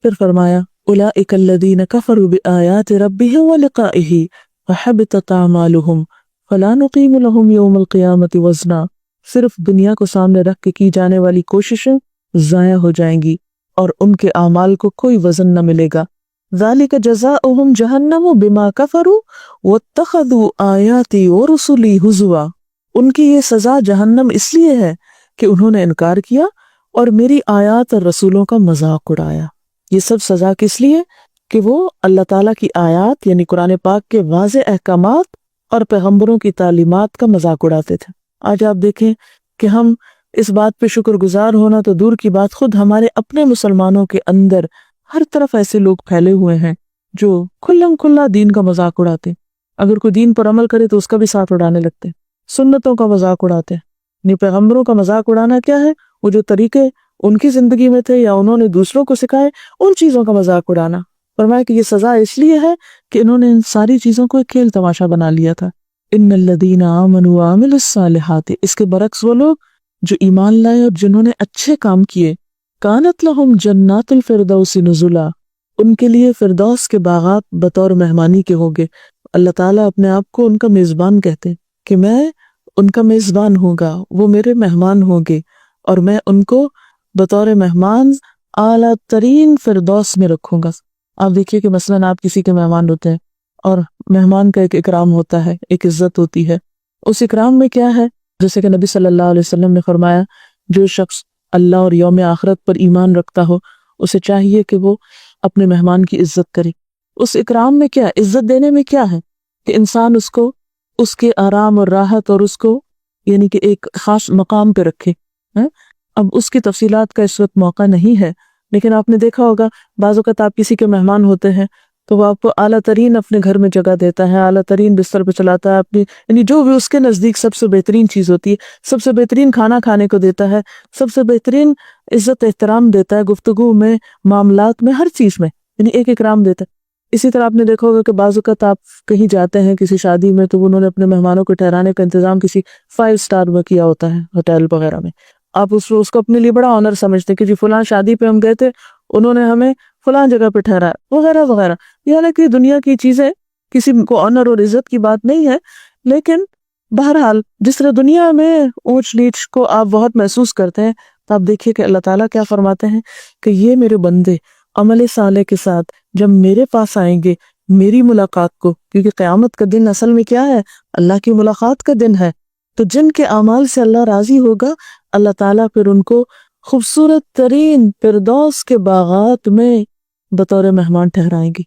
پھر فرمایا اولئک الذین کفروا بآیات ربہم ولقائہ فحبطت اعمالہم فلا نقیم لہم یوم القیامۃ وزنا، صرف دنیا کو سامنے رکھ کے کی جانے والی کوششیں ضائع ہو جائیں گی اور ان کے اعمال کو کوئی وزن نہ ملے گا۔ ذالک جزاؤہم جہنم بما کفروا واتخذوا آیاتی ورسلی ہزوا، ان کی یہ سزا جہنم اس لیے ہے کہ انہوں نے انکار کیا اور میری آیات اور رسولوں کا مذاق اڑایا۔ یہ سب سزا کس لیے؟ کہ وہ اللہ تعالیٰ کی آیات یعنی قرآن پاک کے واضح احکامات اور پیغمبروں کی تعلیمات کا مذاق اڑاتے تھے۔ آج آپ دیکھیں کہ ہم اس بات پہ شکر گزار ہونا تو دور کی بات، خود ہمارے اپنے مسلمانوں کے اندر ہر طرف ایسے لوگ پھیلے ہوئے ہیں جو کھلم کھلا دین کا مذاق اڑاتے ہیں۔ اگر کوئی دین پر عمل کرے تو اس کا بھی ساتھ اڑانے لگتے ہیں، سنتوں کا مذاق اڑاتے ہیں۔ یعنی پیغمبروں کا مذاق اڑانا کیا ہے؟ وہ جو طریقے ان کی زندگی میں تھے یا انہوں نے دوسروں کو سکھائے، ان چیزوں کا مذاق اڑانا۔ فرمایا کہ یہ سزا اس لیے ہے کہ انہوں نے ان ساری چیزوں کو ایک کھیل تماشا بنا لیا تھا۔ ان الذین آمنوا وعملوا الصالحات، اس کے برعکس وہ لوگ جو ایمان لائے اور جنہوں نے اچھے کام کیے، کانت لہم جنات الفردوس نزلا، ان کے لیے فردوس کے باغات بطور مہمانی کے ہوں گے۔ اللہ تعالیٰ اپنے آپ کو ان کا میزبان کہتے ہیں کہ میں ان کا میزبان ہوں گا، وہ میرے مہمان ہوں گے اور میں ان کو بطور مہمان اعلیٰ ترین فردوس میں رکھوں گا۔ آپ دیکھیے کہ مثلاً آپ کسی کے مہمان ہوتے ہیں اور مہمان کا ایک اکرام ہوتا ہے، ایک عزت ہوتی ہے۔ اس اکرام میں کیا ہے؟ جیسے کہ نبی صلی اللہ علیہ وسلم نے فرمایا جو شخص اللہ اور یوم آخرت پر ایمان رکھتا ہو اسے چاہیے کہ وہ اپنے مہمان کی عزت کرے۔ اس اکرام میں کیا، عزت دینے میں کیا ہے کہ انسان اس کو اس کے آرام اور راحت اور اس کو یعنی کہ ایک خاص مقام پہ رکھے۔ اب اس کی تفصیلات کا اس وقت موقع نہیں ہے، لیکن آپ نے دیکھا ہوگا بعض اوقات آپ کسی کے مہمان ہوتے ہیں تو وہ آپ کو اعلیٰ ترین اپنے گھر میں جگہ دیتا ہے، اعلیٰ ترین بستر پہ چلاتا ہے، اپنی یعنی جو بھی اس کے نزدیک سب سے بہترین چیز ہوتی ہے، سب سے بہترین کھانا کھانے کو دیتا ہے، سب سے بہترین عزت احترام دیتا ہے، گفتگو میں، معاملات میں، ہر چیز میں، یعنی ایک اکرام دیتا ہے۔ اسی طرح آپ نے دیکھا ہوگا کہ بعض اوقات آپ کہیں جاتے ہیں کسی شادی میں تو انہوں نے اپنے مہمانوں کو ٹھہرانے کا انتظام کسی 5 اسٹار میں کیا ہوتا ہے، ہوٹل وغیرہ میں۔ آپ اس کو اپنے لیے بڑا آنر سمجھتے ہیں کہ جی فلاں شادی پہ ہم گئے تھے، انہوں نے ہمیں فلاں جگہ پہ ٹھہرایا وغیرہ وغیرہ۔ یہ حالانکہ دنیا کی چیزیں کسی کو آنر اور عزت کی بات نہیں ہے، لیکن بہرحال جس طرح دنیا میں اونچ نیچ کو آپ بہت محسوس کرتے ہیں تو آپ دیکھیے کہ اللہ تعالیٰ کیا فرماتے ہیں کہ یہ میرے بندے عمل صالح کے ساتھ جب میرے پاس آئیں گے میری ملاقات کو، کیونکہ قیامت کا دن اصل میں کیا ہے؟ اللہ کی ملاقات کا دن ہے، تو جن کے اعمال سے اللہ راضی ہوگا اللہ تعالیٰ پھر ان کو خوبصورت ترین فردوس کے باغات میں بطور مہمان ٹھہرائیں گے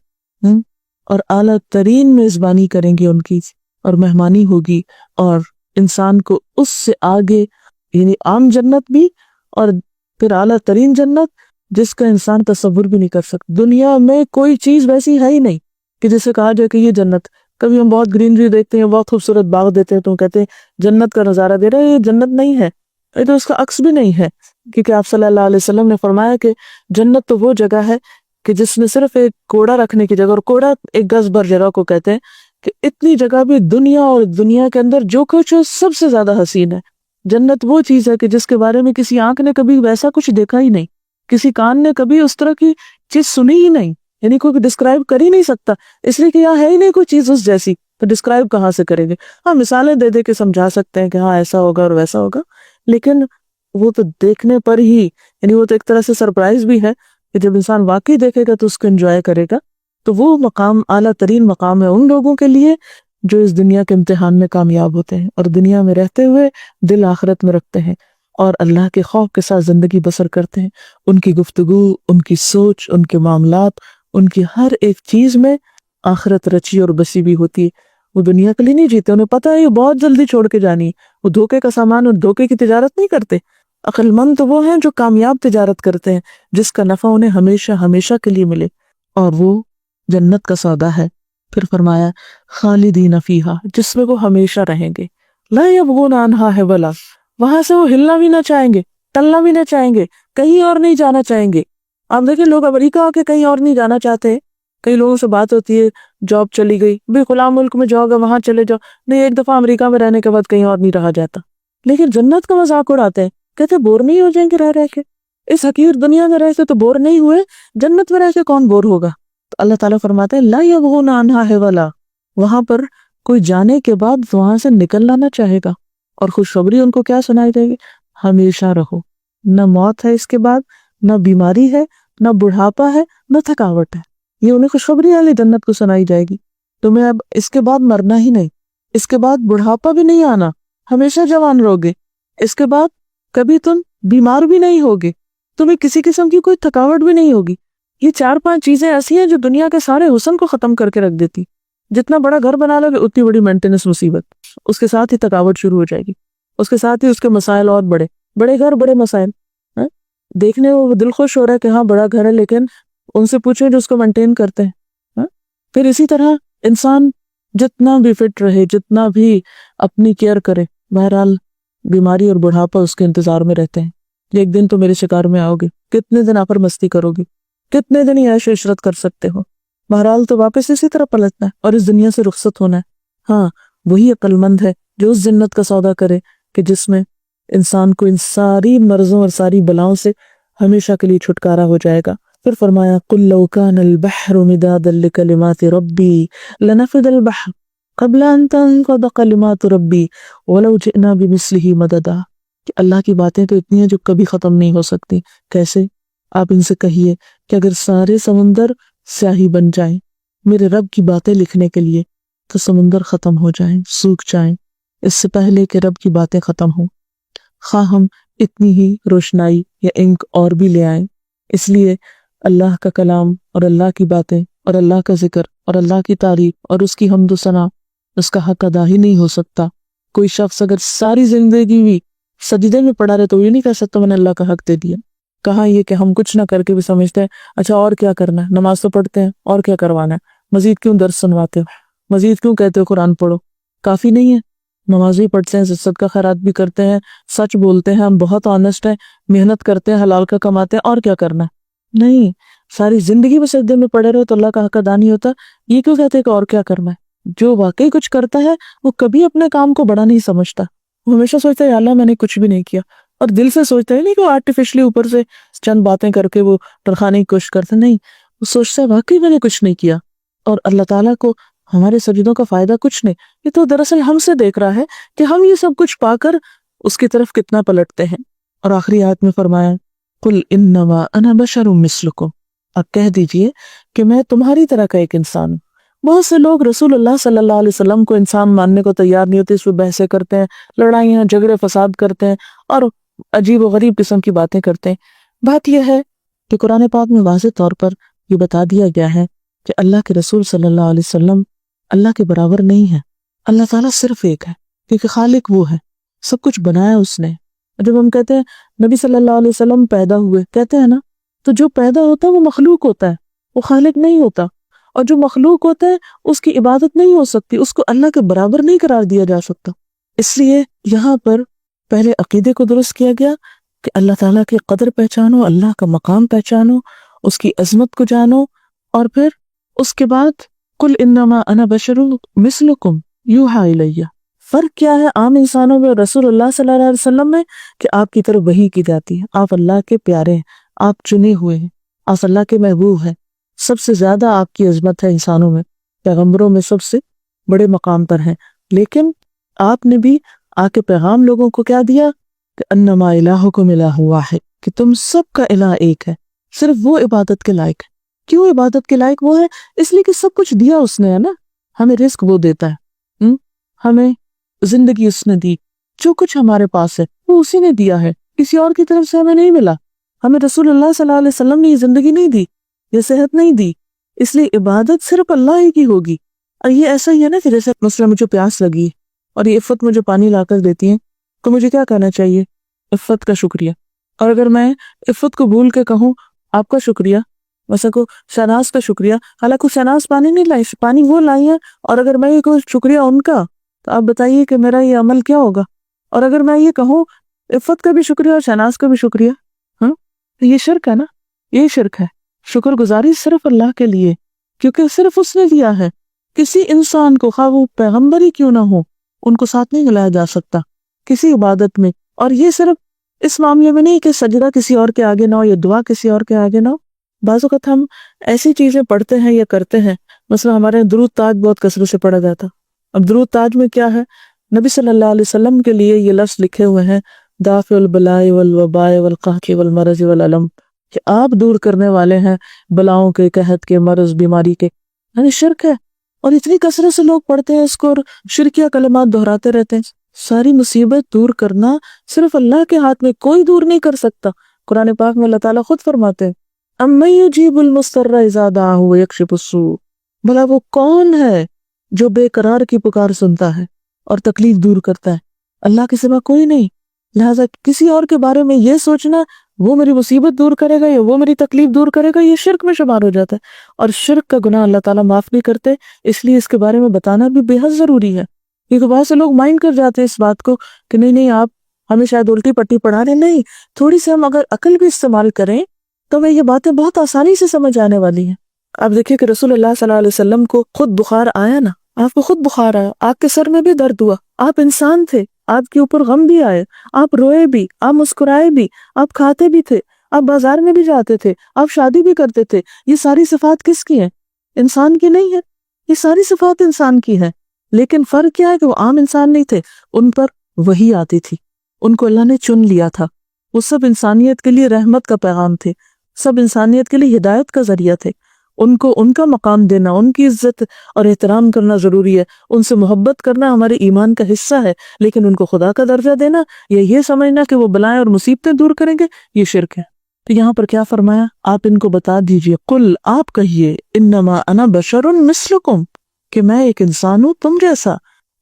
اور اعلیٰ ترین میزبانی کریں گے ان کی، اور مہمانی ہوگی، اور انسان کو اس سے آگے یعنی عام جنت بھی اور پھر اعلیٰ ترین جنت جس کا انسان تصور بھی نہیں کر سکتا۔ دنیا میں کوئی چیز ویسی ہے ہی نہیں کہ جسے کہا جائے کہ یہ جنت۔ کبھی ہم بہت گرینری دیکھتے ہیں، بہت خوبصورت باغ دیتے ہیں تو کہتے ہیں جنت کا نظارہ دے رہے ہیں، یہ جنت نہیں ہے، یہ تو اس کا عکس بھی نہیں ہے، کیونکہ آپ صلی اللہ علیہ وسلم نے فرمایا کہ جنت تو وہ جگہ ہے کہ جس میں صرف ایک کوڑا رکھنے کی جگہ، اور کوڑا ایک گز بھر جگہ کو کہتے ہیں، کہ اتنی جگہ بھی دنیا اور دنیا کے اندر جو کچھ ہے سب سے زیادہ حسین ہے۔ جنت وہ چیز ہے کہ جس کے بارے میں کسی آنکھ نے کبھی ویسا کچھ دیکھا ہی نہیں، کسی کان نے کبھی اس طرح کی چیز سنی ہی نہیں، یعنی کوئی ڈسکرائب کر ہی نہیں سکتا، اس لیے کہ یہاں ہے ہی نہیں کوئی چیز اس جیسی، تو ڈسکرائب کہاں سے کریں گے؟ ہاں مثالیں دے دے کے سمجھا سکتے ہیں کہ ہاں ایسا ہوگا اور ویسا ہوگا، لیکن وہ تو دیکھنے پر ہی یعنی وہ تو ایک طرح سے سرپرائز بھی ہے کہ جب انسان واقعی دیکھے گا تو اس کو انجوائے کرے گا۔ تو وہ مقام اعلیٰ ترین مقام ہے ان لوگوں کے لیے جو اس دنیا کے امتحان میں کامیاب ہوتے ہیں اور دنیا میں رہتے ہوئے دل آخرت میں رکھتے ہیں اور اللہ کے خوف کے ساتھ زندگی بسر کرتے ہیں۔ ان کی گفتگو، ان کی سوچ، ان کے معاملات، ان کی ہر ایک چیز میں آخرت رچی اور بسی بھی ہوتی ہے۔ وہ دنیا کے لیے نہیں جیتے، انہیں پتہ ہے یہ بہت جلدی چھوڑ کے جانی ہے، وہ دھوکے کا سامان اور دھوکے کی تجارت نہیں کرتے۔ عقل مند تو وہ ہیں جو کامیاب تجارت کرتے ہیں جس کا نفع انہیں ہمیشہ ہمیشہ کے لیے ملے، اور وہ جنت کا سودا ہے۔ پھر فرمایا خالدین فیہا، جس میں وہ ہمیشہ رہیں گے، لا یبغون عنہا حولا، وہاں سے وہ ہلنا بھی نہ چاہیں گے، ٹلنا بھی نہ چاہیں گے، کہیں اور نہیں جانا چاہیں گے۔ آپ دیکھیں لوگ امریکہ آ کے کہیں اور نہیں جانا چاہتے، کئی لوگوں سے بات ہوتی ہے جاب چلی گئی، بھی غلام ملک میں جاؤ گے وہاں چلے جاؤ، نہیں ایک دفعہ امریکہ میں رہنے کے بعد کہیں اور نہیں رہا جاتا۔ لیکن جنت کا مذاق اڑاتے ہیں، کہتے بور نہیں ہو جائیں گے رہ رہ کے، اس حقیر دنیا میں رہ کے تو بور نہیں ہوئے، جنت میں رہ کے کون بور ہوگا؟ تو اللہ تعالیٰ فرماتے ہیں لا یبغون عنہا حولا، وہاں پر کوئی جانے کے بعد وہاں سے نکلنا نہ چاہے گا، اور خوشخبری ان کو کیا سنائی دے گی؟ ہمیشہ رہو، نہ موت ہے اس کے بعد، نہ بیماری ہے، نہ بڑھاپا ہے، نہ تھکاوٹ ہے، یہ انہیں خوشخبری والی جنت کو سنائی جائے گی۔ تمہیں اب اس کے بعد مرنا ہی نہیں، اس کے بعد بڑھاپا بھی نہیں آنا، ہمیشہ جوان رہوگے، اس کے بعد کبھی تم بیمار بھی نہیں ہوگے، تمہیں کسی قسم کی کوئی تھکاوٹ بھی نہیں ہوگی۔ یہ 4-5 چیزیں ایسی ہیں جو دنیا کے سارے حسن کو ختم کر کے رکھ دیتی۔ جتنا بڑا گھر بنا لو گے اتنی بڑی مینٹیننس مصیبت، اس کے ساتھ ہی تھکاوٹ شروع ہو جائے گی، اس کے ساتھ ہی اس کے مسائل اور بڑے گھر بڑے مسائل۔ ہاں؟ دیکھنے وہ دل خوش ہو رہا ہے کہ ہاں بڑا گھر ہے، لیکن ان سے پوچھیں جو اس کو مینٹین کرتے ہیں۔ ہاں؟ پھر اسی طرح انسان جتنا بھی فٹ رہے، جتنا بھی اپنی کیئر کرے، بہرحال بیماری اور بڑھاپا اس کے انتظار میں رہتے ہیں۔ ایک دن تو میرے شکار میں آؤ گے، کتنے دن آپ پر مستی کرو گی، کتنے دن ہی عیش و عشرت کر سکتے ہو، بہرحال تو واپس اسی طرح پلٹنا ہے اور اس دنیا سے رخصت ہونا ہے۔ ہاں وہی عقل مند ہے جو اس جنت کا سودا کرے کہ جس میں انسان کو ان ساری مرضوں اور ساری بلاؤں سے ہمیشہ کے لیے چھٹکارا ہو جائے گا۔ پھر فرمایا قُلْ لَوْ كَانَ الْبَحْرُ مِدَادًا لِكَلِمَاتِ رَبِّي لَنَفِدَ الْبَحْرُ قَبْلَ أَن تَنفَدَ كَلِمَاتُ رَبِّي وَلَوْ جِئْنَا بِمِثْلِهِ مَدَدًا، کہ اللہ کی باتیں تو اتنی ہیں جو کبھی ختم نہیں ہو سکتی۔ کیسے؟ آپ ان سے کہیے کہ اگر سارے سمندر سیاہی بن جائیں میرے رب کی باتیں لکھنے کے لیے تو سمندر ختم ہو جائیں، سوکھ جائیں، اس سے پہلے کہ رب کی باتیں ختم ہوں، خواہ ہم اتنی ہی روشنائی یا انک اور بھی لے آئیں۔ اس لیے اللہ کا کلام اور اللہ کی باتیں اور اللہ کا ذکر اور اللہ کی تعریف اور اس کی حمد و ثنا، اس کا حق ادا ہی نہیں ہو سکتا۔ کوئی شخص اگر ساری زندگی بھی سجدے میں پڑا رہے تو یہ نہیں کہہ سکتا میں نے اللہ کا حق دے دیا۔ کہاں یہ کہ ہم کچھ نہ کر کے بھی سمجھتے ہیں اچھا اور کیا کرنا ہے، نماز تو پڑھتے ہیں اور کیا کروانا ہے، مزید کیوں درس سنواتے ہو، مزید کیوں کہتے ہو قرآن پڑھو، کافی نہیں ہے؟ نماز بھی پڑھتے ہیں، صدقہ خیرات بھی کرتے ہیں، سچ بولتے ہیں، ہم بہت آنسٹ ہیں، محنت کرتے ہیں، حلال کا کماتے ہیں، اور کیا کرنا ہے؟ نہیں، ساری زندگی میں سجدے میں پڑے رہو تو اللہ کا حق ادا نہیں ہوتا۔ یہ کیوں کہتے ہیں کہ اور کیا کرنا ہے؟ جو واقعی کچھ کرتا ہے وہ کبھی اپنے کام کو بڑا نہیں سمجھتا، وہ ہمیشہ سوچتا ہے یا اللہ میں نے کچھ بھی نہیں کیا، اور دل سے سوچتا ہے نہیں کہ وہ آرٹیفیشلی اوپر سے چند باتیں کر کے وہ ترخانے کی کوشش کرتا، نہیں، وہ سوچتا ہے واقعی میں نے کچھ نہیں کیا، اور اللہ تعالیٰ کو ہمارے سجدوں کا فائدہ کچھ نہیں۔ یہ تو دراصل ہم سے دیکھ رہا ہے کہ ہم یہ سب کچھ پا کر اس کی طرف کتنا پلٹتے ہیں۔ اور آخری آیت میں فرمایا قُلْ إِنَّمَا أَنَا بَشَرٌ مِثْلُكُمْ، آپ کہہ دیجئے کہ میں تمہاری طرح کا ایک انسان ہوں۔ بہت سے لوگ رسول اللہ صلی اللہ علیہ وسلم کو انسان ماننے کو تیار نہیں ہوتے، اس پہ بحثیں کرتے ہیں، لڑائیاں جھگڑے فساد کرتے ہیں اور عجیب و غریب قسم کی باتیں کرتے ہیں۔ بات یہ ہے کہ قرآن پاک میں واضح طور پر یہ بتا دیا گیا ہے کہ اللہ کے رسول صلی اللہ علیہ وسلم اللہ کے برابر نہیں ہے، اللہ تعالیٰ صرف ایک ہے، کیونکہ خالق وہ ہے، سب کچھ بنایا اس نے۔ جب ہم کہتے ہیں نبی صلی اللہ علیہ وسلم پیدا ہوئے، کہتے ہیں نا، تو جو پیدا ہوتا ہے وہ مخلوق ہوتا ہے، وہ خالق نہیں ہوتا، اور جو مخلوق ہوتا ہے اس کی عبادت نہیں ہو سکتی، اس کو اللہ کے برابر نہیں قرار دیا جا سکتا۔ اس لیے یہاں پر پہلے عقیدے کو درست کیا گیا کہ اللہ تعالیٰ کی قدر پہچانو، اللہ کا مقام پہچانو، اس کی عظمت کو جانو، اور پھر اس کے بعد قُلْ إِنَّمَا أَنَا بَشَرٌ مِثْلُكُمْ يُوحَىٰ إِلَيَّ۔ فرق کیا ہے عام انسانوں میں اور رسول اللہ صلی اللہ علیہ وسلم میں؟ کہ آپ کی طرف وحی کی جاتی ہے، آپ اللہ کے پیارے ہیں، آپ چنے ہوئے ہیں، آپ اللہ کے محبوب ہیں، سب سے زیادہ آپ کی عظمت ہے انسانوں میں، پیغمبروں میں سب سے بڑے مقام پر ہیں۔ لیکن آپ نے بھی آ کے پیغام لوگوں کو کیا دیا کہ انما الہکم الہ واحد، کہ تم سب کا الہ ایک ہے، صرف وہ عبادت کے لائق ہے۔ کیوں عبادت کے لائق وہ ہے؟ اس لیے کہ سب کچھ دیا اس نے ہے نا، ہمیں رزق وہ دیتا ہے، ہمیں زندگی اس نے دی، جو کچھ ہمارے پاس ہے وہ اسی نے دیا ہے، کسی اور کی طرف سے ہمیں نہیں ملا۔ ہمیں رسول اللہ صلی اللہ علیہ وسلم نے یہ زندگی نہیں دی، یہ صحت نہیں دی، اس لیے عبادت صرف اللہ ہی کی ہوگی۔ اور یہ ایسا ہی ہے نا کہ جیسے مثلا مجھے پیاس لگی ہے اور یہ عفت مجھے پانی لا کر دیتی ہے، تو مجھے کیا کہنا چاہیے؟ عفت کا شکریہ۔ اور اگر میں عفت کو بھول کے کہوں آپ کا شکریہ، ویسے کو شہناز کا شکریہ، حالانکہ شہناز پانی نہیں لائی، پانی وہ لائی ہے، اور اگر میں یہ کہوں شکریہ ان کا، تو آپ بتائیے کہ میرا یہ عمل کیا ہوگا؟ اور اگر میں یہ کہوں عفت کا بھی شکریہ اور شہناز کا بھی شکریہ، تو یہ شرک ہے نا، یہ شرک ہے۔ شکر گزاری صرف اللہ کے لیے، کیونکہ صرف اس نے دیا ہے، کسی انسان کو خواہ وہ پیغمبر ہی کیوں نہ ہو ان کو ساتھ نہیں ملایا جا سکتا کسی عبادت میں۔ اور یہ صرف اس معاملے میں نہیں کہ سجدہ کسی اور کے آگے نہ ہو یا دعا کسی اور کے آگے نہ ہو. بعض اوقات ہم ایسی چیزیں پڑھتے ہیں یا کرتے ہیں، مثلا ہمارے یہاں درود تاج بہت کثرت سے پڑھا جاتا. اب درود تاج میں کیا ہے؟ نبی صلی اللہ علیہ وسلم کے لیے یہ لفظ لکھے ہوئے ہیں دافع البلاء والوباء والقحط والمرض والالم، کہ آپ دور کرنے والے ہیں بلاؤں کے، قحط کے، مرض، بیماری کے. یعنی شرک ہے، اور اتنی کثرت سے لوگ پڑھتے ہیں اس کو اور شرکیہ کلمات دہراتے رہتے ہیں. ساری مصیبت دور کرنا صرف اللہ کے ہاتھ میں، کوئی دور نہیں کر سکتا. قرآن پاک میں اللہ تعالیٰ خود فرماتے ہیں اَمَّن يُجِيبُ الْمُضْطَرَّ إِذَا دَعَاهُ وَيَكْشِفُ السُّوءَ، بھلا وہ کون ہے جو بے قرار کی پکار سنتا ہے اور تکلیف دور کرتا ہے؟ اللہ کے سوا کوئی نہیں. لہٰذا کسی اور کے بارے میں یہ سوچنا وہ میری مصیبت دور کرے گا یا وہ میری تکلیف دور کرے گا، یہ شرک میں شمار ہو جاتا ہے. اور شرک کا گناہ اللہ تعالیٰ معاف نہیں کرتے، اس لیے اس کے بارے میں بتانا بھی بے حد ضروری ہے. کیونکہ بہت سے لوگ مائنڈ کر جاتے ہیں اس بات کو کہ نہیں آپ ہمیں شاید الٹی پٹی پڑھا رہے. نہیں، تھوڑی سی ہم اگر عقل بھی استعمال کریں تو ہمیں یہ باتیں بہت آسانی سے سمجھ آنے والی ہیں. آپ دیکھیں کہ رسول اللہ صلی اللہ علیہ وسلم کو خود بخار آیا نا، آپ کو خود بخار آیا، آپ کے سر میں بھی درد ہوا، آپ انسان تھے، آپ کے اوپر غم بھی آئے، آپ روئے بھی، آپ مسکرائے بھی، آپ کھاتے بھی تھے، آپ بازار میں بھی جاتے تھے، آپ شادی بھی کرتے تھے. یہ ساری صفات کس کی ہیں؟ انسان کی نہیں ہے. یہ ساری صفات انسان کی ہیں، لیکن فرق کیا ہے کہ وہ عام انسان نہیں تھے، ان پر وحی آتی تھی، ان کو اللہ نے چن لیا تھا. وہ سب انسانیت کے لیے رحمت کا پیغام تھے، سب انسانیت کے لیے ہدایت کا ذریعہ تھے. ان کو ان کا مقام دینا، ان کی عزت اور احترام کرنا ضروری ہے. ان سے محبت کرنا ہمارے ایمان کا حصہ ہے، لیکن ان کو خدا کا درجہ دینا یا یہ سمجھنا کہ وہ بلائیں اور مصیبتیں دور کریں گے، یہ شرک ہے. تو یہاں پر کیا فرمایا؟ آپ ان کو بتا دیجئے، قل، آپ کہیے، انما انا بشر مثلکم، کہ میں ایک انسان ہوں تم جیسا.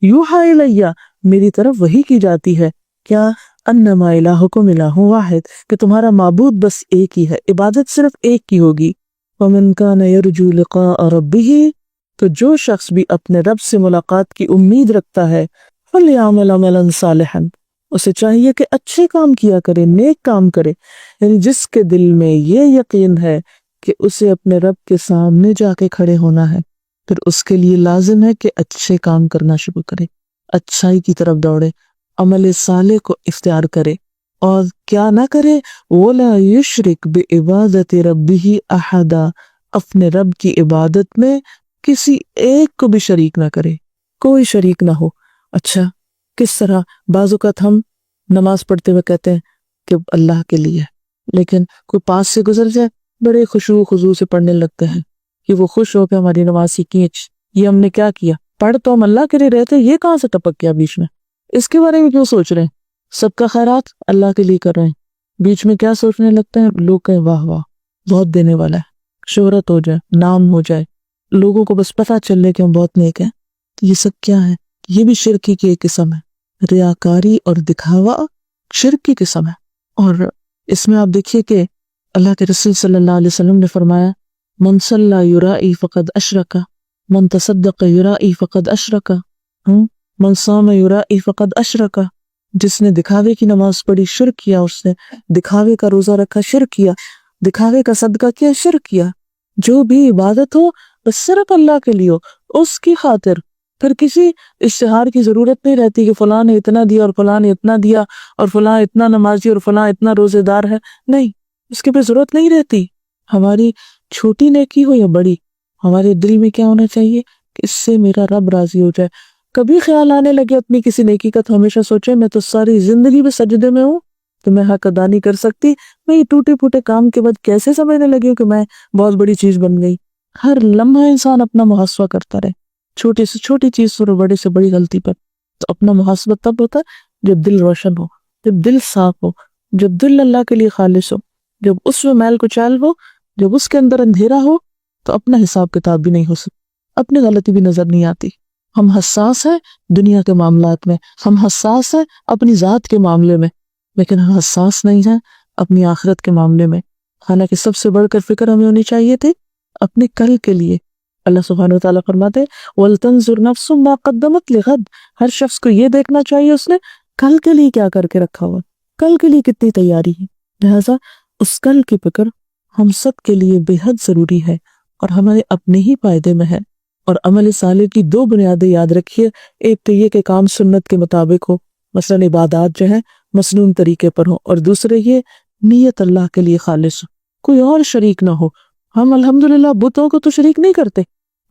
یوحی الیہ، میری طرف وحی کی جاتی ہے. کیا؟ انما الہکم الہ واحد، کہ تمہارا معبود بس ایک ہی ہے، عبادت صرف ایک کی ہوگی. وَمَنْ كَانَ يَرْجُو لِقَاءَ رَبِّهِ، تو جو شخص بھی اپنے رب سے ملاقات کی امید رکھتا ہے، فَلْيَعْمَلْ عَمَلًا صَالِحًا، اسے چاہیے کہ اچھے کام کیا کرے، نیک کام کرے. یعنی جس کے دل میں یہ یقین ہے کہ اسے اپنے رب کے سامنے جا کے کھڑے ہونا ہے، پھر اس کے لیے لازم ہے کہ اچھے کام کرنا شروع کرے، اچھائی کی طرف دوڑے، عمل صالح کو اختیار کرے، اور کیا نہ کرے، وَلَا يُشْرِكْ بِعِبَادَةِ رَبِّهِ أَحَدًا، اپنے رب کی عبادت میں کسی ایک کو بھی شریک نہ کرے، کوئی شریک نہ ہو. اچھا، کس طرح؟ بعض اوقات ہم نماز پڑھتے ہوئے کہتے ہیں کہ اللہ کے لیے، لیکن کوئی پاس سے گزر جائے بڑے خشوع و خضوع سے پڑھنے لگتے ہیں کہ وہ خوش ہو کے ہماری نماز کی کھینچ. یہ ہم نے کیا کیا؟ پڑھ تو ہم اللہ کے لیے رہتے، یہ کہاں سے ٹپک گیا بیچ میں؟ اس کے بارے میں کیوں سوچ رہے ہیں؟ سب کا خیرات اللہ کے لیے کر رہے ہیں، بیچ میں کیا سوچنے لگتے ہیں؟ لوگ کہیں واہ واہ بہت دینے والا ہے، شہرت ہو جائے، نام ہو جائے، لوگوں کو بس پتہ چل لے کہ ہم بہت نیک ہیں. یہ سب کیا ہے؟ یہ بھی شرکی کی ایک قسم ہے. ریاکاری اور دکھاوا شرک کی قسم ہے. اور اس میں آپ دیکھیے کہ اللہ کے رسول صلی اللہ علیہ وسلم نے فرمایا من صلی یرائی فقد اشرک، من تصدق یرائی فقد اشرک، من صام یرائی فقد اشرک. جس نے دکھاوے کی نماز پڑھی شرک کیا، اس نے دکھاوے کا روزہ رکھا شرک کیا، دکھاوے کا صدقہ کیا شرک کیا. جو بھی عبادت ہو بس صرف اللہ کے لیے ہو، اس کی خاطر، پھر کسی اشتہار کی ضرورت نہیں رہتی کہ فلاں نے اتنا دیا اور فلاں نے اتنا دیا اور فلاں اتنا نمازی اور فلاں اتنا روزے دار ہے. نہیں، اس کے پہ ضرورت نہیں رہتی. ہماری چھوٹی نیکی ہو یا بڑی، ہمارے دل میں کیا ہونا چاہیے کہ اس سے میرا رب راضی ہو جائے. کبھی خیال آنے لگے اپنی کسی نیکی کا تو ہمیشہ سوچے میں تو ساری زندگی میں سجدے میں ہوں تو میں حق ادا نہیں کر سکتی. میں یہ ٹوٹے پھوٹے کام کے بعد کیسے سمجھنے لگی ہوں کہ میں بہت بڑی چیز بن گئی. ہر لمحہ انسان اپنا محاسبہ کرتا رہے، چھوٹی سے چھوٹی چیز پر اور بڑی سے بڑی غلطی پر. تو اپنا محاسبہ تب ہوتا ہے جب دل روشن ہو، جب دل صاف ہو، جب دل اللہ کے لیے خالص ہو، جب اس میں میل کچیل ہو، جب اس کے اندر اندھیرا ہو، تو اپنا حساب کتاب بھی نہیں ہو سکتا، اپنی غلطی بھی نظر نہیں آتی. ہم حساس ہیں دنیا کے معاملات میں، ہم حساس ہیں اپنی ذات کے معاملے میں، لیکن ہم حساس نہیں ہیں اپنی آخرت کے معاملے میں. حالانکہ سب سے بڑھ کر فکر ہمیں ہونی چاہیے تھی اپنے کل کے لیے. اللہ سبحانہ وتعالیٰ فرماتے وَلْتَنْظُرْ نَفْسٌ مَا قَدَّمَتْ لِغَدٍ، ہر شخص کو یہ دیکھنا چاہیے اس نے کل کے لیے کیا کر کے رکھا ہوا، کل کے لیے کتنی تیاری ہے. لہٰذا اس کل کی فکر ہم سب کے لیے بے حد ضروری ہے اور ہمارے اپنے ہی فائدے میں ہے. اور عمل صالح کی دو بنیادیں یاد رکھیے، ایک تو یہ کہ کام سنت کے مطابق ہو، مثلا عبادات جو ہیں مسنون طریقے پر ہو، اور دوسرے یہ نیت اللہ کے لیے خالص ہو، کوئی اور شریک نہ ہو۔ ہم الحمدللہ بتوں کو تو شریک نہیں کرتے،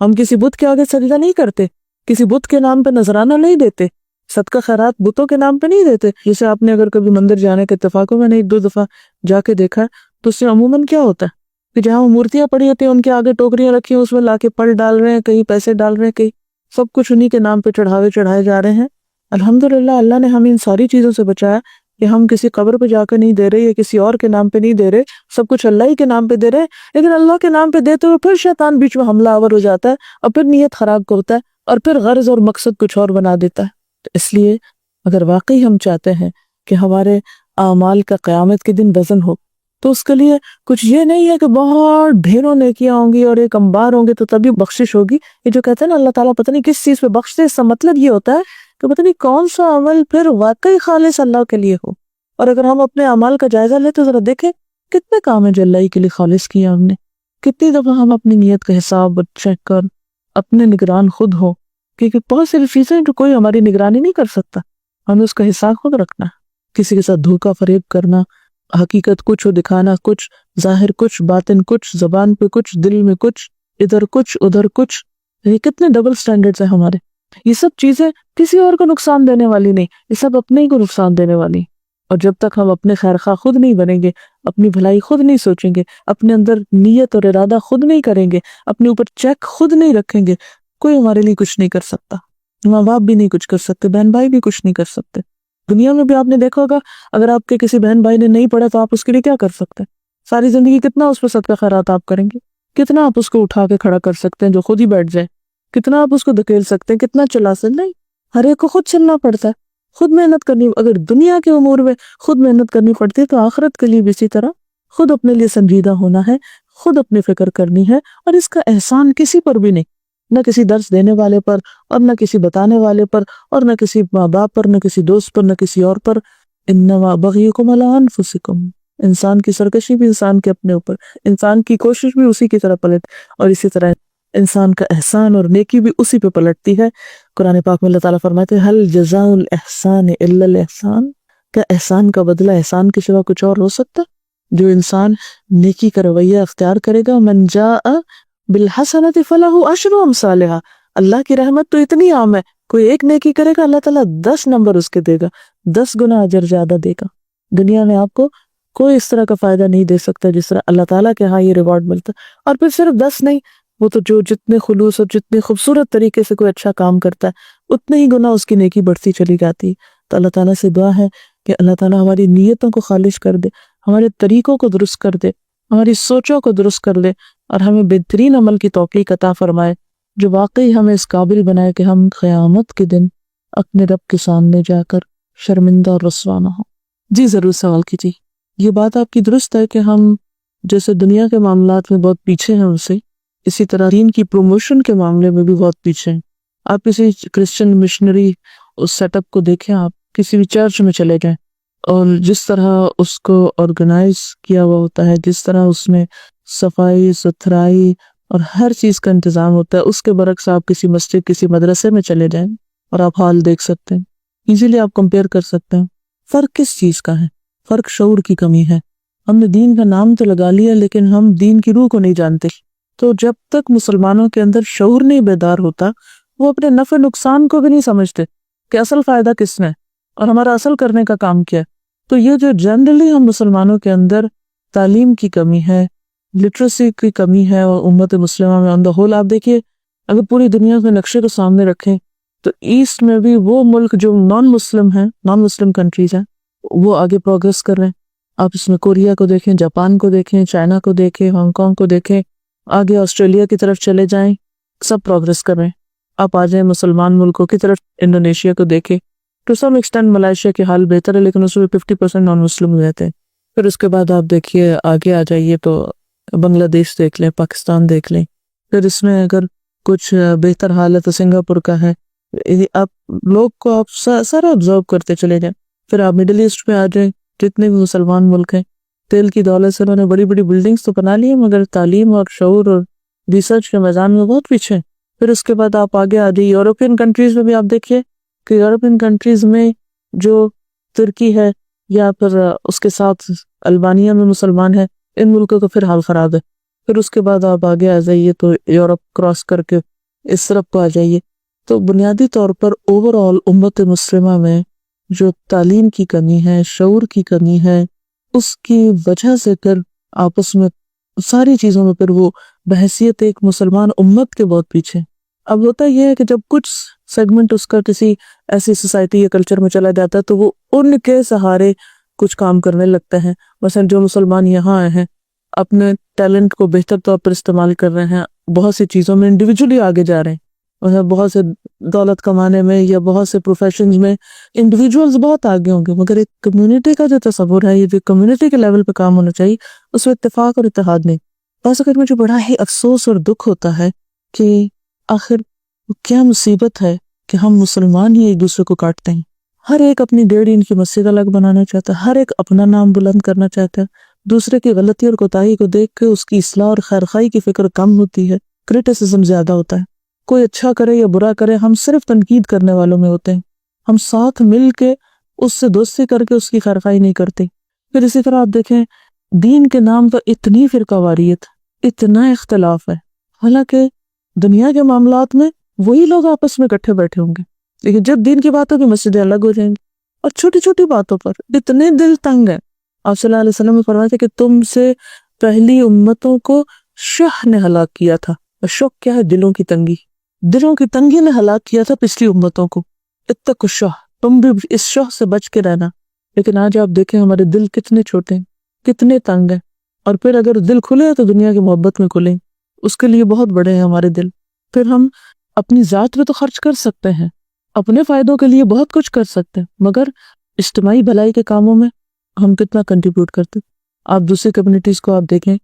ہم کسی بت کے آگے سجدہ نہیں کرتے، کسی بت کے نام پہ نذرانہ نہیں دیتے، صدقہ خیرات بتوں کے نام پہ نہیں دیتے۔ جیسے آپ نے اگر کبھی مندر جانے کے اتفاق ہو، میں نے 1-2 دفعہ جا کے دیکھا ہے، تو اس سے عموماً کیا ہوتا ہے کہ جہاں وہ مورتیاں پڑی ہوتی ہیں ان کے آگے ٹوکریاں رکھی ہیں، اس میں لا کے پھل ڈال رہے ہیں، کہیں پیسے ڈال رہے ہیں، کہیں سب کچھ انہی کے نام پہ چڑھائے جا رہے ہیں۔ الحمدللہ اللہ نے ہمیں ان ساری چیزوں سے بچایا کہ ہم کسی قبر پہ جا کر نہیں دے رہے یا کسی اور کے نام پہ نہیں دے رہے، سب کچھ اللہ ہی کے نام پہ دے رہے، لیکن اللہ کے نام پہ دیتے ہوئے پھر شیطان بیچ میں حملہ آور ہو جاتا ہے اور پھر نیت خراب کرتا ہے اور پھر غرض اور مقصد کچھ اور بنا دیتا ہے۔ تو اس لیے اگر واقعی ہم چاہتے ہیں کہ ہمارے اعمال کا قیامت کے دن وزن ہو، تو اس کے لیے کچھ یہ نہیں ہے کہ بہت ڈھیروں نیکیاں ہوں گی اور ایک انبار ہوں گے تو تبھی بخشش ہوگی۔ یہ جو کہتے ہیں نا اللہ تعالیٰ پتہ نہیں کس چیز پہ بخشتے، اس کا مطلب یہ ہوتا ہے کہ پتہ نہیں کون سا عمل پھر واقعی خالص اللہ کے لیے ہو۔ اور اگر ہم اپنے اعمال کا جائزہ لیں تو ذرا دیکھیں کتنے کام ہیں جو اللہ کے لیے خالص کیا ہم نے، کتنی دفعہ ہم اپنی نیت کا حساب چیک کر اپنے نگران خود ہو، کیونکہ بہت ساری چیزیں جو کوئی ہماری نگرانی نہیں کر سکتا، ہمیں اس کا حساب خود رکھنا ہے۔ کسی کے ساتھ دھوکہ فریب کرنا، حقیقت کچھ اور دکھانا کچھ، ظاہر کچھ، باطن کچھ، زبان پہ کچھ، دل میں کچھ، ادھر کچھ ادھر کچھ، یہ کتنے ڈبل سٹینڈرڈز ہیں ہمارے۔ یہ سب چیزیں کسی اور کو نقصان دینے والی نہیں، یہ سب اپنے ہی کو نقصان دینے والی۔ اور جب تک ہم اپنے خیر خواہ خود نہیں بنیں گے، اپنی بھلائی خود نہیں سوچیں گے، اپنے اندر نیت اور ارادہ خود نہیں کریں گے، اپنے اوپر چیک خود نہیں رکھیں گے، کوئی ہمارے لیے کچھ نہیں کر سکتا۔ ماں باپ بھی نہیں کچھ کر سکتے، بہن بھائی بھی کچھ نہیں کر سکتے۔ دنیا میں بھی آپ نے دیکھا ہوگا اگر آپ کے کسی بہن بھائی نے نہیں پڑھا تو آپ اس کے لیے کیا کر سکتے ہیں؟ ساری زندگی کتنا اس پہ صدقہ خیرات آپ کریں گے، کتنا آپ اس کو اٹھا کے کھڑا کر سکتے ہیں جو خود ہی بیٹھ جائے، کتنا آپ اس کو دھکیل سکتے ہیں، کتنا چلا سکتے؟ نہیں، ہر ایک کو خود چلنا پڑتا ہے، خود محنت کرنی۔ اگر دنیا کے امور میں خود محنت کرنی پڑتی ہے تو آخرت کے لیے بھی اسی طرح خود اپنے لیے سنجیدہ ہونا ہے، خود اپنی فکر کرنی ہے، اور اس کا احسان کسی پر بھی نہیں، نہ کسی درس دینے والے پر، اور نہ کسی بتانے والے پر، اور نہ کسی ماں باپ پر، نہ کسی دوست پر، نہ کسی اور پر۔ انما بغیکم علی انفسکم، انسان کی سرکشی بھی انسان کے اپنے اوپر، انسان کی کوشش بھی اسی کی طرح پلٹ، اور اسی طرح انسان کا احسان اور نیکی بھی اسی پہ پلٹتی ہے۔ قرآن پاک میں اللہ تعالیٰ فرماتے ہیں هل جزاء الاحسان الا الاحسان، کیا احسان کا بدلہ احسان کے سوا کچھ اور ہو سکتا؟ جو انسان نیکی کا رویہ اختیار کرے گا، من جاء بالحسنۃ فلہ عشر امثالھا، اللہ کی رحمت تو اتنی عام ہے، کوئی ایک نیکی کرے گا اللہ تعالیٰ 10 نمبر اس کے دے گا، 10 گنا اجر زیادہ دے گا۔ دنیا میں آپ کو کوئی اس طرح کا فائدہ نہیں دے سکتا جس طرح اللہ تعالیٰ کے ہاں یہ ریوارڈ ملتا ہے۔ اور پھر صرف 10 نہیں، وہ تو جو جتنے خلوص اور جتنے خوبصورت طریقے سے کوئی اچھا کام کرتا ہے اتنے ہی گنا اس کی نیکی بڑھتی چلی جاتی ہے۔ تو اللہ تعالیٰ سے دعا ہے کہ اللہ تعالیٰ ہماری نیتوں کو خالص کر دے، ہمارے طریقوں کو درست کر دے، ہماری سوچوں کو درست کر دے، اور ہمیں بہترین عمل کی توفیق عطا فرمائے جو واقعی ہمیں اس قابل بنائے کہ ہم قیامت کے دن اپنے رب کے سامنے جا کر شرمندہ اور رسوا نہ ہوں۔ جی ضرور سوال کیجیے۔ یہ بات آپ کی درست ہے کہ ہم جیسے دنیا کے معاملات میں بہت پیچھے ہیں ان سے، اسی طرح دین کی پروموشن کے معاملے میں بھی بہت پیچھے ہیں۔ آپ کسی کرسچن مشنری اس سیٹ اپ کو دیکھیں، آپ کسی بھی چرچ میں چلے جائیں، اور جس طرح اس کو آرگنائز کیا ہوا ہوتا ہے، جس طرح اس میں صفائی ستھرائی اور ہر چیز کا انتظام ہوتا ہے، اس کے برعکس آپ کسی مسجد کسی مدرسے میں چلے جائیں اور آپ حال دیکھ سکتے ہیں، ایزیلی آپ کمپیئر کر سکتے ہیں۔ فرق کس چیز کا ہے؟ فرق شعور کی کمی ہے۔ ہم نے دین کا نام تو لگا لیا لیکن ہم دین کی روح کو نہیں جانتے۔ تو جب تک مسلمانوں کے اندر شعور نہیں بیدار ہوتا، وہ اپنے نفع نقصان کو بھی نہیں سمجھتے کہ اصل فائدہ کس میں اور ہمارا اصل کرنے کا کام کیا ہے۔ تو یہ جو جنرلی ہم مسلمانوں کے اندر تعلیم کی کمی ہے، لٹریسی کی کمی ہے، اور امت مسلمہ میں آن دا ہول آپ دیکھیے، اگر پوری دنیا کے نقشے کو سامنے رکھیں تو ایسٹ میں بھی وہ ملک جو نان مسلم کنٹریز ہیں وہ آگے پروگریس کر رہے ہیں۔ آپ اس میں کوریا کو دیکھیں، جاپان کو دیکھیں، چائنا کو دیکھیں، ہانگ کانگ کو دیکھیں، آگے آسٹریلیا کی طرف چلے جائیں، سب پروگریس کر رہے ہیں۔ آپ آ جائیں مسلمان ملکوں کی طرف، انڈونیشیا کو دیکھیں، ٹو سم ایکسٹینٹ ملائیشیا کی حال بہتر ہے لیکن اس میں 50% نان مسلم رہتے ہیں۔ پھر اس کے بعد آپ دیکھیے آگے آ جائیے تو بنگلہ دیش دیکھ لیں، پاکستان دیکھ لیں۔ پھر اس میں اگر کچھ بہتر حالت سنگاپور کا ہے، آپ لوگ کو آپ سارا آبزرو کرتے چلے جائیں۔ پھر آپ مڈل ایسٹ میں آ جائیں، جتنے بھی مسلمان ملک ہیں، تیل کی دولت سے انہوں نے بڑی بڑی بلڈنگز تو بنا لی ہیں مگر تعلیم اور شعور اور ریسرچ کے میدان میں بہت پیچھے ہیں۔ پھر اس کے بعد آپ آگے آ جائیے یورپین کنٹریز میں بھی، آپ دیکھیے کہ یورپین کنٹریز میں جو ترکی ہے، یا پھر اس کے ساتھ البانیہ میں مسلمان ہیں، ان ملکوں کا پھر حال خراب ہے. پھر اس کے بعد آپ آگے آ جائیے تو یورپ کراس کر کے اس طرف کو آ جائیے. تو بنیادی طور پر اوور آل امت مسلمہ میں جو تعلیم کی کمی ہے، شعور کی کمی ہے، اس کی وجہ سے پھر آپس میں ساری چیزوں میں پھر وہ بحیثیت ایک مسلمان امت کے بہت پیچھے. اب ہوتا یہ ہے کہ جب کچھ سیگمنٹ اس کا کسی ایسی سوسائٹی یا کلچر میں چلا جاتا ہے تو وہ ان کے سہارے کچھ کام کرنے لگتے ہیں. مثلا جو مسلمان یہاں آئے ہیں اپنے ٹیلنٹ کو بہتر طور پر استعمال کر رہے ہیں، بہت سی چیزوں میں انڈیویجولی آگے جا رہے ہیں، مثلا بہت سے دولت کمانے میں یا بہت سے پروفیشنز میں انڈیویجولز بہت آگے ہوں گے، مگر ایک کمیونٹی کا جو تصور ہے، یہ جو کمیونٹی کے لیول پہ کام ہونا چاہیے، اس میں اتفاق اور اتحاد نہیں. بس اگر مجھے بڑا ہی افسوس اور دکھ ہوتا ہے کہ آخر کیا مصیبت ہے کہ ہم مسلمان ہی ایک دوسرے کو کاٹتے ہیں. ہر ایک اپنی 1.5 کی مسجد الگ بنانا چاہتا ہے، ہر ایک اپنا نام بلند کرنا چاہتا ہے، دوسرے کی غلطی اور کوتاہی کو دیکھ کے اس کی اصلاح اور خیرخواہی کی فکر کم ہوتی ہے، کرٹیسزم زیادہ ہوتا ہے. کوئی اچھا کرے یا برا کرے، ہم صرف تنقید کرنے والوں میں ہوتے ہیں، ہم ساتھ مل کے اس سے دوستی کر کے اس کی خیرخواہی نہیں کرتے. پھر اسی طرح آپ دیکھیں دین کے نام پر اتنی فرقہ واریت، اتنا اختلاف ہے، حالانکہ دنیا کے معاملات میں وہی لوگ آپس میں اکٹھے بیٹھے ہوں گے، لیکن جب دین کی بات ہوگی مسجدیں الگ ہو جائیں گی، اور چھوٹی چھوٹی باتوں پر اتنے دل تنگ ہیں. آپ صلی اللہ علیہ وسلم نے فرمایا تھا کہ تم سے پہلی امتوں کو شح نے ہلاک کیا تھا. شح کیا ہے؟ دلوں کی تنگی. دلوں کی تنگی نے ہلاک کیا تھا پچھلی امتوں کو. اتقوا الشح، تم بھی اس شح سے بچ کے رہنا. لیکن آج آپ دیکھیں ہمارے دل کتنے چھوٹے ہیں، کتنے تنگ ہیں. اور پھر اگر دل کھلے ہیں تو دنیا کی محبت میں کھلیں، اس کے لیے بہت بڑے ہیں ہمارے دل. پھر ہم اپنی ذات پہ تو خرچ کر سکتے ہیں، اپنے فائدوں کے لیے بہت کچھ کر سکتے ہیں، مگر اجتماعی بھلائی کے کاموں میں ہم کتنا کنٹریبیوٹ کرتے. آپ دوسری کمیونٹیز کو آپ دیکھیں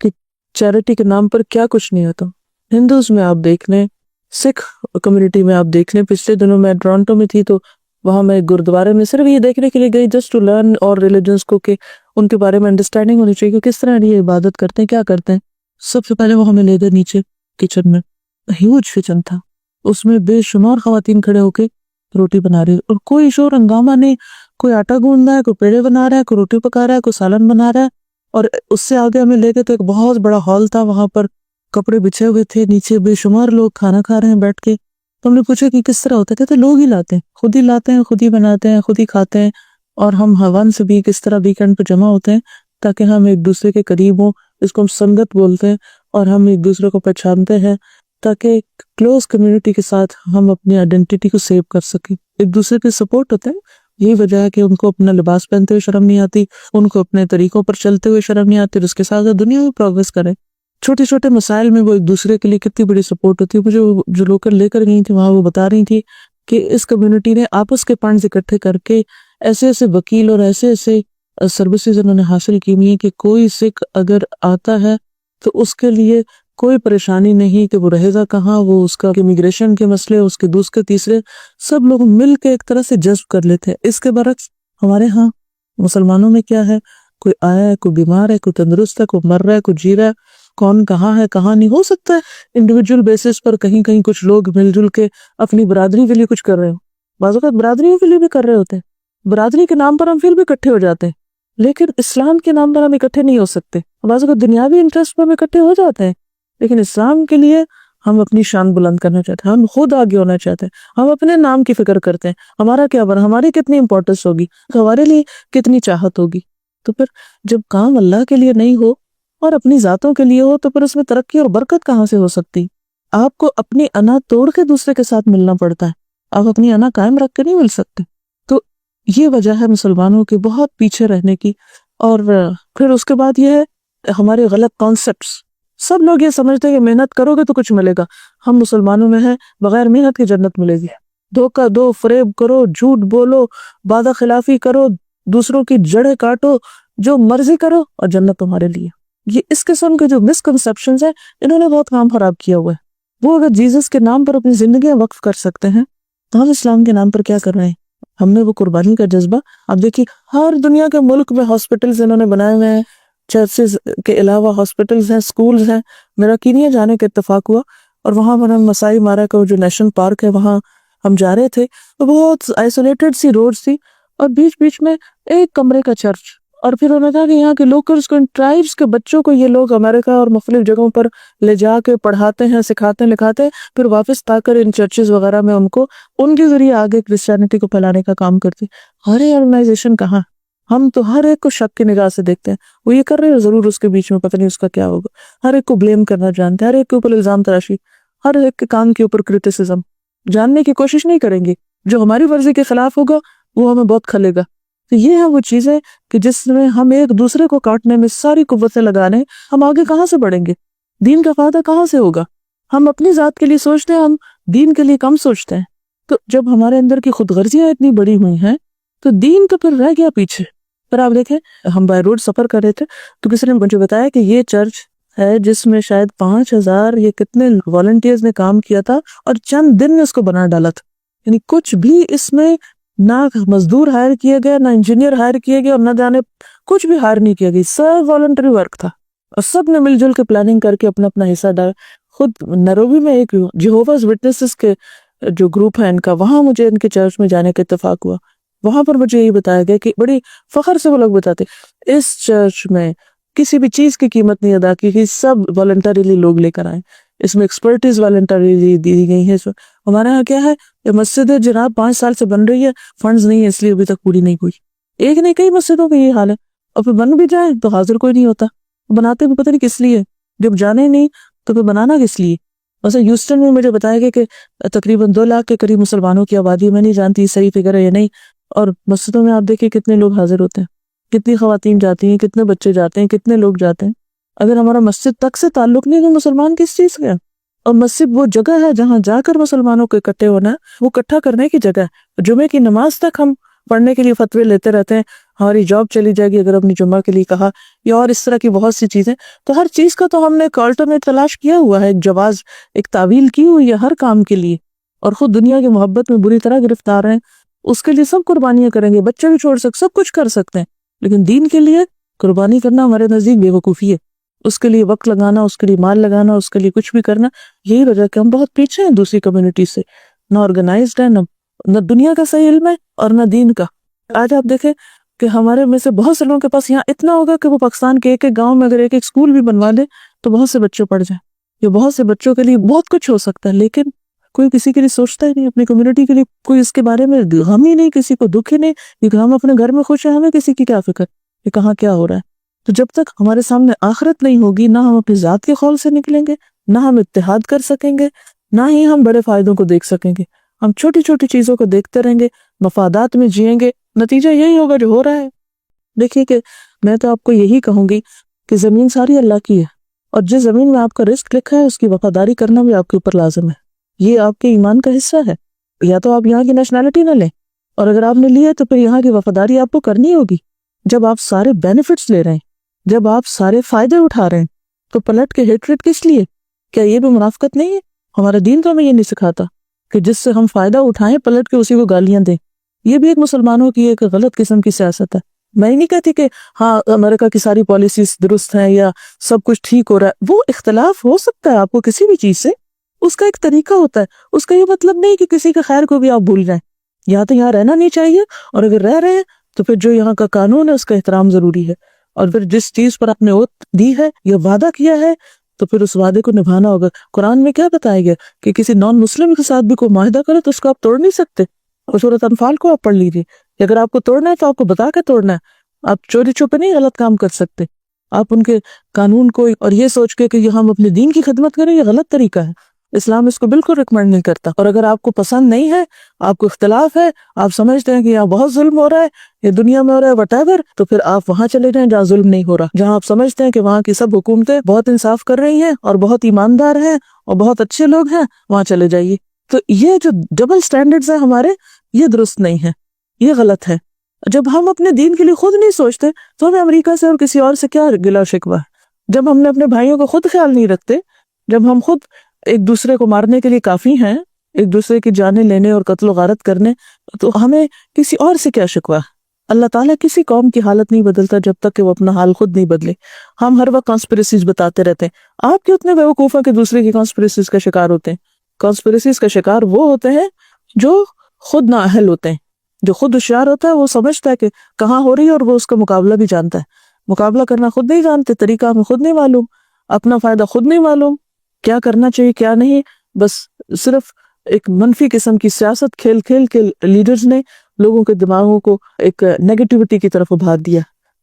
کہ چیریٹی کے نام پر کیا کچھ نہیں ہوتا. ہندوز میں آپ دیکھ لیں، سکھ کمیونٹی میں آپ دیکھ لیں. پچھلے دنوں میں ٹورانٹو میں تھی تو وہاں میں گردوارے میں صرف یہ دیکھنے کے لیے گئی، جسٹ ٹو لرن اور ریلیجنس کو، کہ ان کے بارے میں انڈرسٹینڈنگ ہونی چاہیے کہ کس طرح یہ عبادت کرتے ہیں، کیا کرتے ہیں. سب سے پہلے وہ ہمیں لے گئے نیچے کچن میں، ہیوج کچن تھا، اس میں بے شمار خواتین کھڑے ہو کے روٹی بنا رہے، اور کوئی شور ہنگامہ نہیں. کوئی آٹا گوندھ رہا ہے، کوئی پیڑے بنا رہا ہے، کوئی روٹی پکا رہا ہے، کوئی سالن بنا رہا ہے. اور اس سے آگے ہمیں لے گئے تو ایک بہت بڑا ہال تھا، وہاں پر کپڑے بچھے ہوئے تھے، نیچے بے شمار لوگ کھانا کھا رہے ہیں بیٹھ کے. تو ہم نے پوچھا کہ کس طرح ہوتا ہے، کہتے لوگ ہی لاتے ہیں، خود ہی لاتے ہیں، خود ہی بناتے ہیں، خود ہی کھاتے ہیں. اور ہم ہون سے بھی کس طرح ویکینڈ پہ جمع ہوتے ہیں تاکہ ہم ایک دوسرے کے قریب ہوں، اس کو ہم سنگت بولتے ہیں، اور ہم ایک دوسرے کو پہچانتے ہیں تاکہ کلوز کمیونٹی کے ساتھ ہم اپنی آئیڈینٹی کو سیو کر سکیں. ایک دوسرے کے سپورٹ ہوتے ہیں. یہی وجہ ہے کہ ان کو اپنا لباس پہنتے ہوئے شرم نہیں آتی، ان کو اپنے طریقوں پر چلتے ہوئے شرم نہیں آتی، اور اس کے ساتھ دنیا میں پروگریس کریں. چھوٹے چھوٹے مسائل میں وہ ایک دوسرے کے لیے کتنی بڑی سپورٹ ہوتی ہے. مجھے جو لوکل لے کر گئی تھی وہاں وہ بتا رہی تھی کہ اس کمیونٹی نے آپس کے فنڈز اکٹھے کر کے ایسے ایسے وکیل اور ایسے ایسے سروسز انہوں نے حاصل کی ہوئی ہیں کہ کوئی سکھ اگر آتا ہے تو اس کے لیے کوئی پریشانی نہیں کہ وہ رہے گا کہاں، وہ اس کا امیگریشن کے مسئلے، اس کے دوسرے تیسرے سب لوگ مل کے ایک طرح سے جذب کر لیتے ہیں. اس کے برعکس ہمارے ہاں مسلمانوں میں کیا ہے، کوئی آیا ہے، کوئی بیمار ہے، کوئی تندرست ہے، کوئی مر رہا ہے، کوئی جی رہا ہے، کون کہاں ہے کہاں نہیں. ہو سکتا ہے انڈیویجول بیسس پر کہیں کہیں کچھ لوگ مل جل کے اپنی برادری کے لیے کچھ کر رہے ہوں، بعض اوقات برادریوں کے لیے بھی کر رہے ہوتے ہیں، برادری کے نام پر ہم پھر بھی اکٹھے ہو جاتے ہیں، لیکن اسلام کے نام پر ہم اکٹھے نہیں ہو سکتے. بعض اوقات دنیاوی انٹرسٹ پر ہم اکٹھے ہو جاتے ہیں، لیکن اسلام کے لیے ہم اپنی شان بلند کرنا چاہتے ہیں، ہم خود آگے ہونا چاہتے ہیں، ہم اپنے نام کی فکر کرتے ہیں، ہمارا کیا بنا، ہماری کتنی امپورٹنس ہوگی، ہمارے لیے کتنی چاہت ہوگی. تو پھر جب کام اللہ کے لیے نہیں ہو اور اپنی ذاتوں کے لیے ہو تو پھر اس میں ترقی اور برکت کہاں سے ہو سکتی. آپ کو اپنی انا توڑ کے دوسرے کے ساتھ ملنا پڑتا ہے، آپ اپنی انا قائم رکھ کے نہیں مل سکتے. تو یہ وجہ ہے مسلمانوں کے بہت پیچھے رہنے کی. اور پھر اس کے بعد یہ ہے ہمارے غلط کانسیپٹس. سب لوگ یہ سمجھتے ہیں کہ محنت کرو گے تو کچھ ملے گا. ہم مسلمانوں میں ہیں بغیر محنت کی جنت ملے گی. دھوکہ دو، فریب کرو، جھوٹ بولو، وعدہ خلافی کرو، دوسروں کی جڑیں کاٹو، جو مرضی کرو اور جنت تمہارے لیے. یہ اس قسم کے جو مسکنسیپشنز ہیں انہوں نے بہت کام خراب کیا ہوا ہے. وہ اگر جیزس کے نام پر اپنی زندگیاں وقف کر سکتے ہیں تو ہم اسلام کے نام پر کیا کر رہے ہیں. ہم نے وہ قربانی کا جذبہ، اب دیکھیے ہر دنیا کے ملک میں ہاسپٹلز انہوں نے بنائے ہوئے ہیں، چرچز کے علاوہ ہاسپٹلز ہیں، سکولز ہیں. میرا کینیا جانے کا اتفاق ہوا اور وہاں پر ہم مسائی مارا کا جو نیشنل پارک ہے وہاں ہم جا رہے تھے تو بہت آئسولیٹڈ سی روڈز تھی اور بیچ بیچ میں ایک کمرے کا چرچ. اور پھر انہوں نے کہا کہ یہاں کے لوکلز کو، ٹرائبس کے بچوں کو یہ لوگ امریکہ اور مختلف جگہوں پر لے جا کے پڑھاتے ہیں، سکھاتے ہیں، لکھاتے ہیں، پھر واپس لا کر ان چرچز وغیرہ میں ان کو ان کے ذریعے آگے کرسچینٹی کو پھیلانے کا کام کرتی. ہر آرگنائزیشن کہاں، ہم تو ہر ایک کو شک کی نگاہ سے دیکھتے ہیں، وہ یہ کر رہے ہیں ضرور اس کے بیچ میں پتہ نہیں اس کا کیا ہوگا. ہر ایک کو بلیم کرنا جانتے ہیں، ہر ایک کے اوپر الزام تراشی، ہر ایک کے کام کے اوپر کرٹیسزم. جاننے کی کوشش نہیں کریں گے، جو ہماری مرضی کے خلاف ہوگا وہ ہمیں بہت کھلے گا. تو یہ ہیں وہ چیزیں کہ جس میں ہم ایک دوسرے کو کاٹنے میں ساری قوتیں لگانے، ہم آگے کہاں سے بڑھیں گے؟ دین کا فائدہ کہاں سے ہوگا؟ ہم اپنی ذات کے لیے سوچتے ہیں، ہم دین کے لیے کم سوچتے ہیں. تو جب ہمارے اندر کی خود غرضیاں اتنی بڑی ہوئی ہیں تو دین کا پھر رہ گیا پیچھے. پر آپ دیکھیں، ہم بائی روڈ سفر کر رہے تھے تو کسی نے مجھے بتایا کہ یہ چرچ ہے جس میں شاید 5,000 یہ کتنے والنٹیئرز نے کام کیا تھا اور چند دن میں اس کو بنا ڈالا تھا. یعنی کچھ بھی اس میں نہ مزدور ہائر کیے گئے، نہ انجینئر ہائر کیے گئے، اور نہ جانے کچھ بھی ہائر نہیں کیا گیا، سب والنٹری ورک تھا اور سب نے مل جل کے پلاننگ کر کے اپنا اپنا حصہ ڈالا. خود نیروبی میں ایک جہوواز وٹنسز کے جو گروپ ہے ان کا، وہاں مجھے ان کے چرچ میں جانے کا اتفاق ہوا. وہاں پر مجھے یہ بتایا گیا کہ بڑی فخر سے وہ لوگ بتاتے اس چرچ میں کسی بھی چیز کی قیمت نہیں ادا کی گئی، سب والنٹریلی لوگ لے کر آئے. اس میں ایکسپرٹیز والنٹریلی دی گئی ہے. ہمارے یہاں کیا ہے، یہ مسجد ہے جناب 5 سال سے بن رہی ہے، فنڈز نہیں ہے اس لیے ابھی تک پوری نہیں ہوئی. ایک نہیں، کئی مسجدوں کا یہ حال ہے. اور پھر بن بھی جائے تو حاضر کوئی نہیں ہوتا، بناتے بھی پتہ نہیں کس لیے، جب جانے نہیں تو پھر بنانا کس لیے. ویسے ہیوسٹن میں مجھے بتایا گیا کہ تقریباً 2 لاکھ کے قریب مسلمانوں کی آبادی، میں نہیں جانتی صحیح فگر ہے یا نہیں. اور مسجدوں میں آپ دیکھیں کتنے لوگ حاضر ہوتے ہیں، کتنی خواتین جاتی ہیں، کتنے بچے جاتے ہیں، کتنے لوگ جاتے ہیں. اگر ہمارا مسجد تک سے تعلق نہیں تو مسلمان کس چیز کا ہے؟ اور مسجد وہ جگہ ہے جہاں جا کر مسلمانوں کو اکٹھے ہونا ہے، وہ اکٹھا کرنے کی جگہ ہے. جمعے کی نماز تک ہم پڑھنے کے لیے فتوے لیتے رہتے ہیں، ہماری جاب چلی جائے گی اگر اپنی جمعہ کے لیے کہا، یا اور اس طرح کی بہت سی چیزیں. تو ہر چیز کا تو ہم نے ایک آلٹرنیٹ تلاش کیا ہوا ہے، ایک جواز، ایک تعویل کی ہوئی ہے ہر کام کے لیے. اور خود دنیا کی محبت میں بری طرح گرفتار ہیں، اس کے لیے سب قربانیاں کریں گے، بچے بھی چھوڑ سکتے، سب کچھ کر سکتے ہیں، لیکن دین کے لیے قربانی کرنا ہمارے نزدیک بے وقوفی ہے. اس کے لیے وقت لگانا، اس کے لیے مال لگانا، اس کے لیے کچھ بھی کرنا، یہی وجہ کہ ہم بہت پیچھے ہیں دوسری کمیونٹی سے. نہ آرگنائزڈ ہے، نہ دنیا کا صحیح علم ہے اور نہ دین کا. آج آپ دیکھیں کہ ہمارے میں سے بہت سے لوگوں کے پاس یہاں اتنا ہوگا کہ وہ پاکستان کے ایک ایک گاؤں میں اگر ایک ایک اسکول بھی بنوا دے تو بہت سے بچے پڑھ جائیں. یہ بہت سے بچوں کے لیے بہت کچھ ہو سکتا ہے، لیکن کوئی کسی کے لیے سوچتا ہی نہیں، اپنی کمیونٹی کے لیے کوئی اس کے بارے میں غم ہی نہیں، کسی کو دکھ ہی نہیں. کہ ہم اپنے گھر میں خوش ہیں، ہمیں کسی کی کیا فکر کہ کہاں کیا ہو رہا ہے. تو جب تک ہمارے سامنے آخرت نہیں ہوگی، نہ ہم اپنی ذات کے خول سے نکلیں گے، نہ ہم اتحاد کر سکیں گے، نہ ہی ہم بڑے فائدوں کو دیکھ سکیں گے. ہم چھوٹی چھوٹی چیزوں کو دیکھتے رہیں گے، مفادات میں جئیں گے، نتیجہ یہی ہوگا جو ہو رہا ہے. دیکھیے کہ میں تو آپ کو یہی کہوں گی کہ زمین ساری اللہ کی ہے، اور جس زمین میں آپ کا رزق لکھا ہے اس کی وفاداری کرنا بھی آپ کے اوپر لازم ہے. یہ آپ کے ایمان کا حصہ ہے. یا تو آپ یہاں کی نیشنلٹی نہ لیں، اور اگر آپ نے لی ہے تو پھر یہاں کی وفاداری آپ کو کرنی ہوگی. جب آپ سارے بینیفٹس لے رہے ہیں، جب آپ سارے فائدے اٹھا رہے ہیں، تو پلٹ کے ہیٹریٹ کس لیے؟ کیا یہ بھی منافقت نہیں ہے؟ ہمارا دین تو ہمیں یہ نہیں سکھاتا کہ جس سے ہم فائدہ اٹھائیں پلٹ کے اسی کو گالیاں دیں. یہ بھی ایک مسلمانوں کی ایک غلط قسم کی سیاست ہے. میں نہیں کہتی کہ ہاں امریکہ کی ساری پالیسیز درست ہیں یا سب کچھ ٹھیک ہو رہا ہے. وہ اختلاف ہو سکتا ہے آپ کو کسی بھی چیز سے، اس کا ایک طریقہ ہوتا ہے. اس کا یہ مطلب نہیں کہ کسی کے خیر کو بھی آپ بھول جائیں. یہاں تو یہاں رہنا نہیں چاہیے، اور اگر رہ رہے ہیں تو پھر جو یہاں کا قانون ہے اس کا احترام ضروری ہے. اور پھر جس چیز پر آپ نے اوت دی ہے یا وعدہ کیا ہے تو پھر اس وعدے کو نبھانا ہوگا. قرآن میں کیا بتایا گیا کہ کسی نان مسلم کے ساتھ بھی کوئی معاہدہ کرے تو اس کو آپ توڑ نہیں سکتے. اور سورۃ انفال کو آپ پڑھ لیجیے کہ اگر آپ کو توڑنا ہے تو آپ کو بتا کے توڑنا ہے. آپ چوری چھپے نہیں غلط کام کر سکتے. آپ ان کے قانون کو اور یہ سوچ کے کہ ہم اپنے دین کی خدمت کریں، یہ غلط طریقہ ہے. اسلام اس کو بالکل ریکمینڈ نہیں کرتا. اور اگر آپ کو پسند نہیں ہے، آپ کو اختلاف ہے، آپ سمجھتے ہیں کہ یہاں بہت ظلم ہو رہا ہے، یہ دنیا میں ہو رہا ہے وٹ ایور، تو پھر آپ وہاں چلے جائیں جہاں ظلم نہیں ہو رہا، جہاں آپ سمجھتے ہیں کہ وہاں کی سب حکومتیں بہت انصاف کر رہی ہیں اور بہت ایماندار ہیں اور بہت اچھے لوگ ہیں، وہاں چلے جائیے. تو یہ جو ڈبل سٹینڈرڈز ہیں ہمارے، یہ درست نہیں ہے، یہ غلط ہے. جب ہم اپنے دین کے لیے خود نہیں سوچتے تو ہمیں امریکہ سے اور کسی اور سے کیا گلا شکوہ ہے؟ جب ہم نے اپنے بھائیوں کا خود خیال نہیں رکھتے، جب ہم خود ایک دوسرے کو مارنے کے لیے کافی ہیں، ایک دوسرے کی جانیں لینے اور قتل و غارت کرنے، تو ہمیں کسی اور سے کیا شکوہ ہے؟ اللہ تعالیٰ کسی قوم کی حالت نہیں بدلتا جب تک کہ وہ اپنا حال خود نہیں بدلے. ہم ہر وقت کانسپریسیز بتاتے رہتے ہیں. آپ کے اتنے بیوقوف ہیں کہ دوسرے کی کانسپریسیز کا شکار ہوتے ہیں. کانسپریسیز کا شکار وہ ہوتے ہیں جو خود نااہل ہوتے ہیں. جو خود ہوشیار ہوتا ہے وہ سمجھتا ہے کہ کہاں ہو رہی ہے اور وہ اس کا مقابلہ بھی جانتا ہے. مقابلہ کرنا خود نہیں جانتے، طریقہ ہمیں خود نہیں معلوم، اپنا فائدہ خود نہیں معلوم، کیا کرنا چاہیے کیا نہیں. بس صرف ایک منفی قسم کی سیاست کھیل کھیل کے لیڈرز نے لوگوں کے دماغوں کو ایک نیگیٹیوٹی کی طرف ابھار دیا.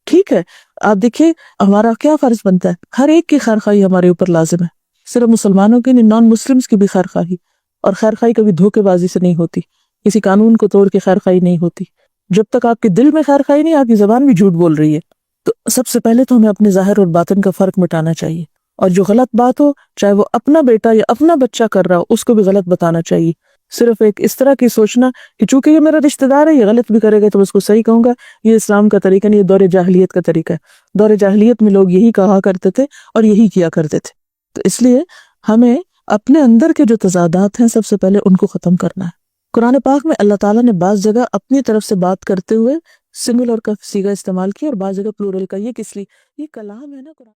ٹھیک ہے، آپ دیکھیے ہمارا کیا فرض بنتا ہے، ہر ایک کی خیر خواہی ہمارے اوپر لازم ہے، صرف مسلمانوں کی نہیں، نان مسلمز کی بھی خیر خواہی. اور خیر خواہی کبھی دھوکے بازی سے نہیں ہوتی، کسی قانون کو توڑ کے خیر خواہی نہیں ہوتی. جب تک آپ کے دل میں خیر خواہی نہیں، آپ کی زبان بھی جھوٹ بول رہی ہے. تو سب سے پہلے تو ہمیں اپنے ظاہر اور باطن کا فرق مٹانا چاہیے، اور جو غلط بات ہو، چاہے وہ اپنا بیٹا یا اپنا بچہ کر رہا ہو، اس کو بھی غلط بتانا چاہیے. صرف ایک اس طرح کی سوچنا کہ چونکہ یہ میرا رشتہ دار ہے، یہ غلط بھی کرے گا تو اس کو صحیح کہوں گا، یہ اسلام کا طریقہ نہیں، یہ دور جاہلیت کا طریقہ ہے. دور جاہلیت میں لوگ یہی کہا کرتے تھے اور یہی کیا کرتے تھے. تو اس لیے ہمیں اپنے اندر کے جو تضادات ہیں سب سے پہلے ان کو ختم کرنا ہے. قرآن پاک میں اللہ تعالیٰ نے بعض جگہ اپنی طرف سے بات کرتے ہوئے سنگولر کا صیغہ استعمال کیا اور بعض جگہ پلورل کا. یہ کس لیے؟ یہ کلام ہے نا قرآن.